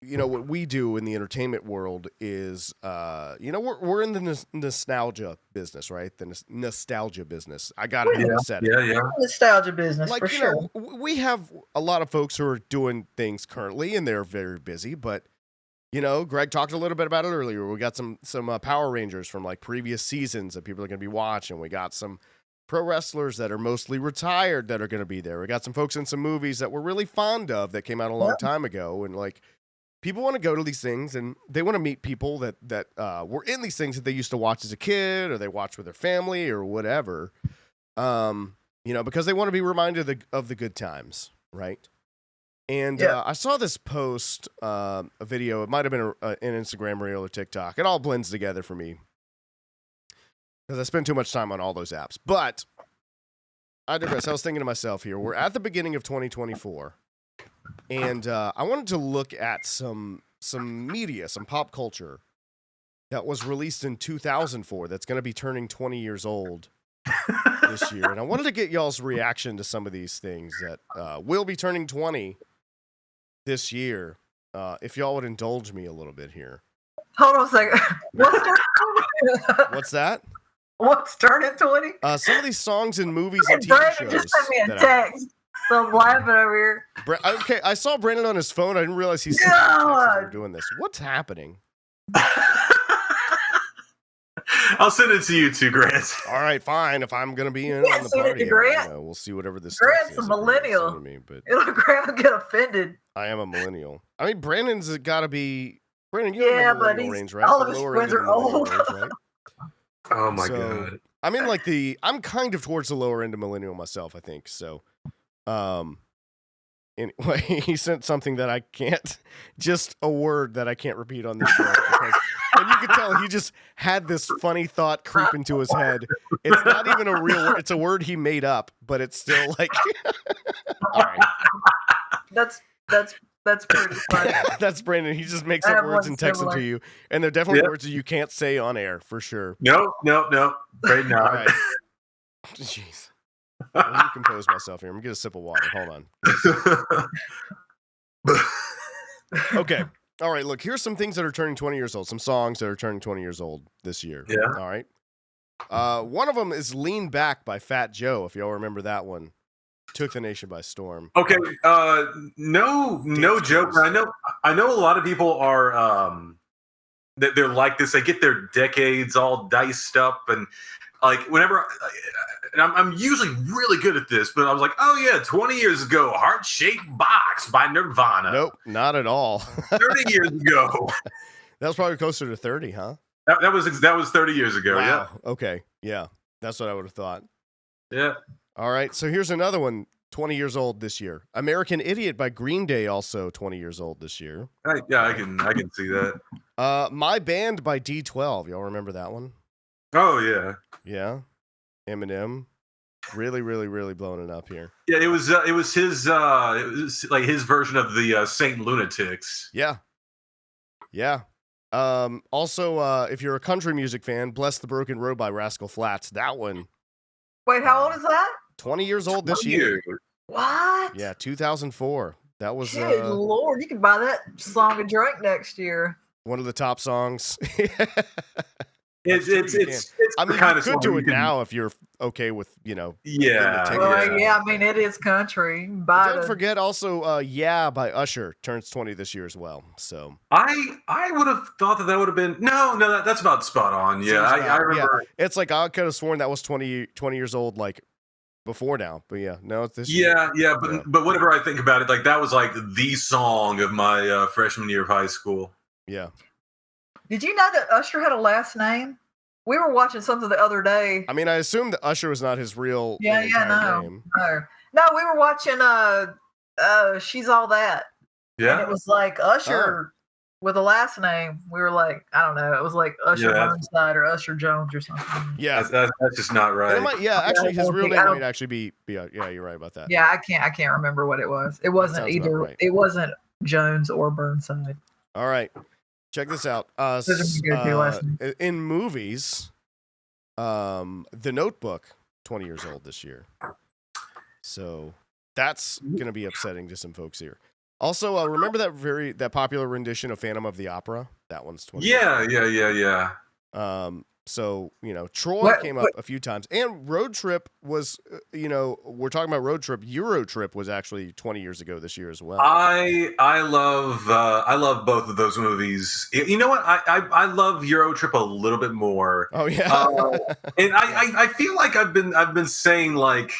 what we do in the entertainment world is, we're in the nostalgia business, right? The nostalgia business. I got it. Yeah, I said yeah, it. yeah. Nostalgia business, Like, for sure. we have a lot of folks who are doing things currently, and they're very busy. But Greg talked a little bit about it earlier. We got some Power Rangers from like previous seasons that people are going to be watching. We got some pro wrestlers that are mostly retired that are going to be there. We got some folks in some movies that we're really fond of that came out a long time ago, and like. People want to go to these things and they want to meet people that were in these things that they used to watch as a kid or they watch with their family or whatever, because they want to be reminded of the good times, right? And I saw this post, a video. It might have been an Instagram reel or TikTok. It all blends together for me because I spend too much time on all those apps. But I digress. I was thinking to myself here, we're at the beginning of 2024. And I wanted to look at some media, some pop culture that was released in 2004 that's going to be turning 20 years old this year. And I wanted to get y'all's reaction to some of these things that will be turning 20 this year. If y'all would indulge me a little bit here. Hold on a second. What's that? What's turning 20? Some of these songs and movies and TV Brandon shows. just sent me a text. So I'm laughing over here. Okay, I saw Brandon on his phone. I didn't realize he's doing this. What's happening? I'll send it to you too, Grant. All right, fine. If I'm going to be in on the party, we'll see whatever this Grant's a millennial. Grant will get offended. I am a millennial. I mean, Brandon's got to be... Brandon, you're in the millennial range, right? All of his friends are old. Range, right? Oh, my God. I'm in like I'm kind of towards the lower end of millennial myself, I think. So, anyway, he sent something that I can't, just a word that I can't repeat on this show. And you can tell he just had this funny thought creep into his head. It's not even a real word. It's a word he made up, but it's still like, all right. That's pretty funny. That's Brandon. He just makes up words and texts them to you. And they're definitely words that you can't say on air, for sure. No. Right now. All right. Jeez. Let me compose myself here. I'm going to get a sip of water. Hold on. Okay. All right. Look, here's some things that are turning 20 years old. Some songs that are turning 20 years old this year. Yeah. All right. One of them is Lean Back by Fat Joe, if y'all remember that one. Took the nation by storm. Okay. No joke. I know a lot of people are they're like this. They get their decades all diced up, and like whenever and I'm usually really good at this, but I was like, oh yeah, 20 years ago, Heart Shaped Box by Nirvana. Nope, not at all. 30 years ago. That was probably closer to 30, huh? That was 30 years ago. Wow. Yeah. Okay. Yeah. That's what I would have thought. Yeah. All right. So here's another one, 20 years old this year. American Idiot by Green Day, also 20 years old this year. I can see that. My Band by D12. Y'all remember that one? Oh yeah. Yeah. Eminem. Really, really, really blowing it up here. Yeah, it was his like his version of the Saint Lunatics. Yeah. Yeah. Also, if you're a country music fan, Bless the Broken Road by Rascal Flatts. That one. Wait, how old is that? 20 years old this year. What? Yeah, 2004. That was Good Lord, you can buy that song a drink next year. One of the top songs. It's I mean, kind you of could do it now if you're okay with, Yeah. I mean, it is country. Don't forget also, Yeah by Usher turns 20 this year as well. So I would have thought that would have been no, that's about spot on. Yeah, I remember. Yeah. It's like I could have sworn that was 20 years old, like before now. But yeah, no, it's this year. Yeah, but whenever I think about it, like that was like the song of my freshman year of high school. Yeah. Did you know that Usher had a last name? We were watching something the other day. I mean, I assume that Usher was not his real name. No, we were watching She's All That. Yeah. And it was like Usher with a last name. We were like, I don't know. It was like Usher Burnside or Usher Jones or something. Yeah. That's just not right. Actually, his real name might actually be yeah, you're right about that. Yeah, I can't remember what it was. It wasn't either. Right. It wasn't Jones or Burnside. All right. Check this out. In movies, The Notebook, 20 years old this year. So that's going to be upsetting to some folks here. Also, remember that popular rendition of Phantom of the Opera? That one's 20. Yeah. So, Troy What- came up a few times, and Road Trip was, we're talking about Road Trip. Euro Trip was actually 20 years ago this year as well. I love both of those movies. You know what? I love Euro Trip a little bit more. Oh yeah, And I feel like I've been saying like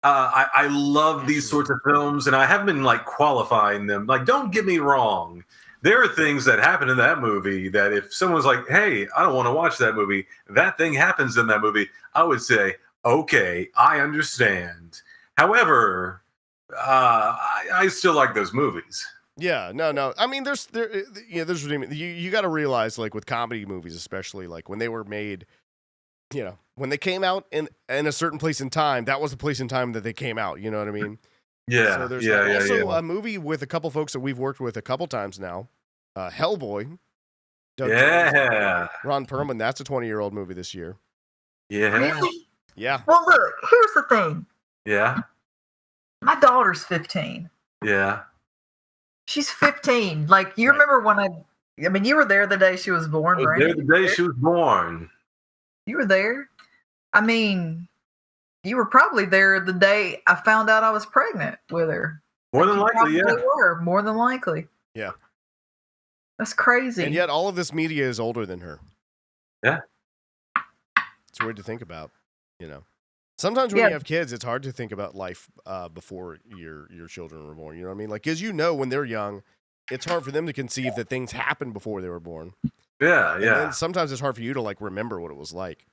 I love these sorts of films, and I haven't been like qualifying them. Like, don't get me wrong. There are things that happen in that movie that if someone's like, hey, I don't want to watch that movie, that thing happens in that movie, I would say, okay, I understand. However, I still like those movies. yeah, no. I mean, there's you got to realize, like with comedy movies, especially like when they were made, when they came out in a certain place in time, that was the place in time that they came out. You know what I mean? Yeah. So there's also a movie with a couple folks that we've worked with a couple times now, Hellboy. Doug Jones, Ron Perlman. That's a 20-year-old movie this year. Yeah. Really? Yeah. Well, look, here's the thing. Yeah. My daughter's 15. Yeah. She's 15. Like, you remember when I mean, you were there the day she was born, I was right? there the day she was born. You were there. I mean, you were probably there the day I found out I was pregnant with her. More than likely, yeah. Were, more than likely. Yeah. That's crazy. And yet all of this media is older than her. Yeah. It's weird to think about, Sometimes when you have kids, it's hard to think about life before your children were born. You know what I mean? Like, because when they're young, it's hard for them to conceive that things happened before they were born. Yeah. And then sometimes it's hard for you to like remember what it was like.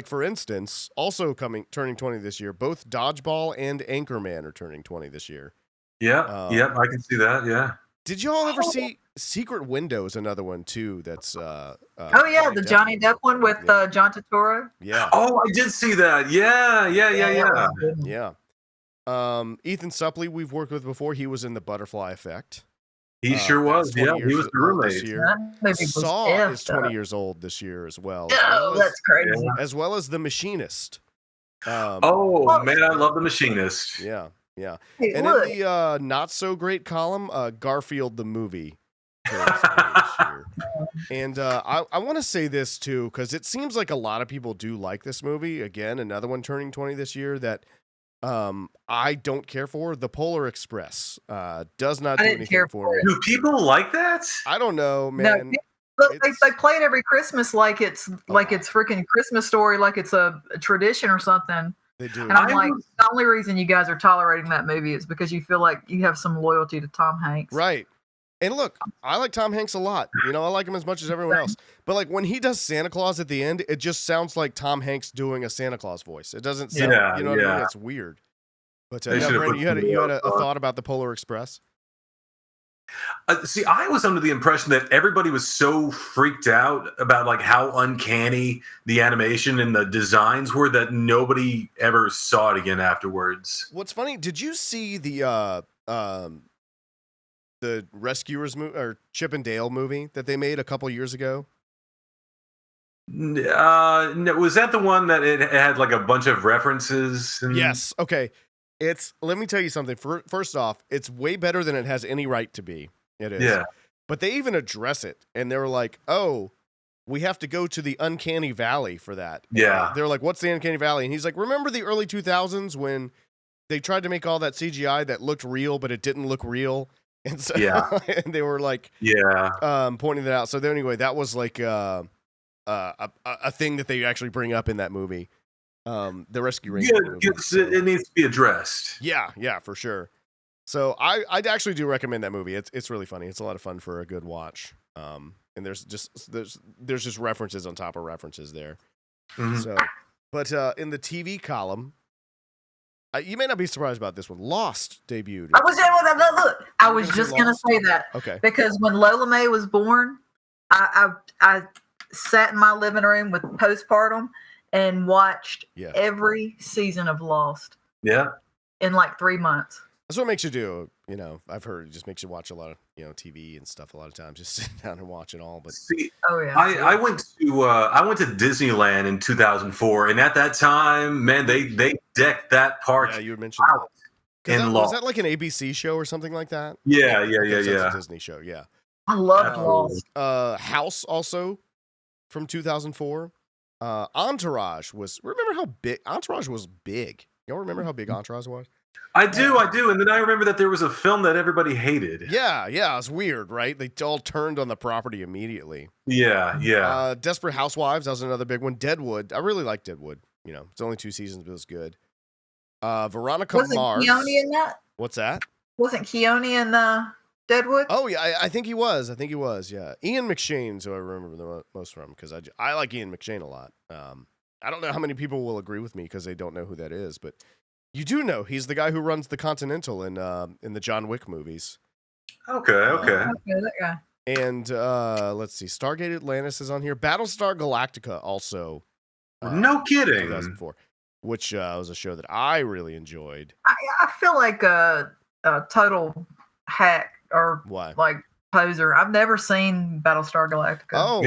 For instance, also turning 20 this year, both Dodgeball and Anchorman are turning 20 this year. Yeah. I can see that. Yeah. Did y'all ever see Secret Windows? Another one too. That's oh yeah, the Johnny Depp one with John Turturro. Yeah. Oh, I did see that. Yeah. Ethan Suplee, we've worked with before. He was in The Butterfly Effect. He sure was. Yeah, he was the roommate. This year. Saw is 20 years old this year as well. Oh, that's crazy. As well as The Machinist. Man, I love The Machinist. Yeah. Hey, and look. in the not so great column, Garfield the movie. This year. And I want to say this too, because it seems like a lot of people do like this movie. Again, another one turning 20 this year that I don't care for. The Polar Express does not do anything for me. Do people like that? I don't know, man. No, they play it every Christmas like it's freaking Christmas Story, like it's a tradition or something. They do. And I'm like, the only reason you guys are tolerating that movie is because you feel like you have some loyalty to Tom Hanks. Right. And look, I like Tom Hanks a lot. I like him as much as everyone else. But like when he does Santa Claus at the end, it just sounds like Tom Hanks doing a Santa Claus voice. It doesn't sound, what I mean? It's weird. But Brandon, you had a thought about the Polar Express? See, I was under the impression that everybody was so freaked out about like how uncanny the animation and the designs were that nobody ever saw it again afterwards. What's funny? Did you see the Rescuers movie or Chip and Dale movie that they made a couple years ago? No, was that the one that it had like a bunch of references? Yes. Okay. Let me tell you something. First off, it's way better than it has any right to be. It is. Yeah. But they even address it, and they're like, "Oh, we have to go to the Uncanny Valley for that." Yeah. They're like, "What's the Uncanny Valley?" And he's like, "Remember the early 2000s when they tried to make all that CGI that looked real, but it didn't look real?" And so, and they were like, pointing that out. So anyway, that was like a thing that they actually bring up in that movie. The Rescue Ranger movie. It needs to be addressed. Yeah, for sure. So I actually do recommend that movie. It's really funny. It's a lot of fun for a good watch. And there's just references on top of references there. Mm-hmm. So, but in the TV column, you may not be surprised about this one. Lost debuted. I was just gonna say that. Okay. Because when Lola Mae was born, I sat in my living room with postpartum and watched every season of Lost. Yeah. In like 3 months. That's what makes you do. I've heard it just makes you watch a lot of TV and stuff a lot of times. Just sit down and watch it all. But see, I went to Disneyland in 2004, and at that time, man, they decked that park. Yeah, you mentioned that. Was that like an ABC show or something like that? Yeah. That's a Disney show. Yeah. I loved Lost. House also from 2004. Entourage was. Remember how big Entourage was? Big. Y'all remember how big Entourage was? I do. And then I remember that there was a film that everybody hated. Yeah, it's weird, right? They all turned on the property immediately. Yeah. Desperate Housewives, that was another big one. Deadwood, I really like Deadwood. It's only 2 seasons, but it was good. Veronica Mars. Wasn't Keone in that? What's that? Wasn't Keone in Deadwood? Oh, yeah, I think he was. Yeah. Ian McShane's who I remember the most from, because I like Ian McShane a lot. I don't know how many people will agree with me because they don't know who that is, but you do know he's the guy who runs the Continental in the John Wick movies. Okay. That guy. And let's see, Stargate Atlantis is on here. Battlestar Galactica also. No kidding. 2004, which was a show that I really enjoyed. I feel like a total hack or like poser. I've never seen Battlestar Galactica. Oh,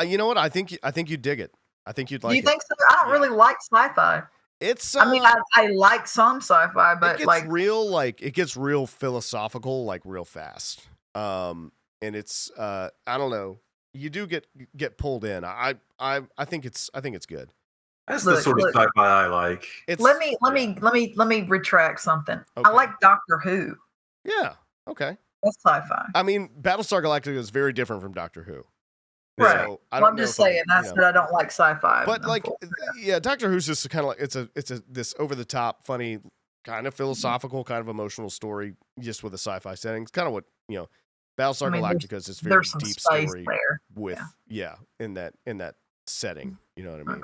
you know what? I think you'd dig it. I think you'd like it. Do you think so? I don't really like sci-fi. It's. I mean, I like some sci-fi, but it gets real philosophical, like real fast. And it's I don't know. You do get pulled in. I think it's good. That's the sort of sci-fi I like. Let me retract something. Okay. I like Doctor Who. Yeah. Okay. That's sci-fi. I mean, Battlestar Galactica is very different from Doctor Who. Right. So I'm just saying that's that I don't like sci-fi. But Doctor Who's just kind of like it's this over the top, funny, kind of philosophical, kind of emotional story, just with a sci-fi setting. It's kind of what Battlestar Galactica is this very deep story there. with in that setting. You know what I mean?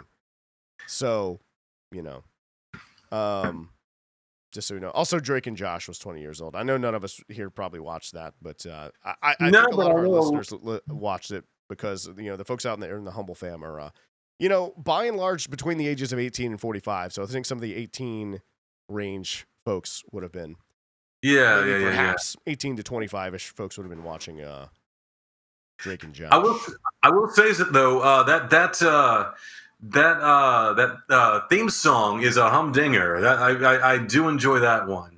So, just so you know. Also, Drake and Josh was 20 years old. I know none of us here probably watched that, but I think a lot of our listeners watched it because the folks out in the Humbl3 Fam are by and large between the ages of 18 and 45. So I think some of the 18 range folks would have been perhaps 18 to 25ish folks would have been watching Drake and Josh. I will say that though that theme song is a humdinger. That I do enjoy that one.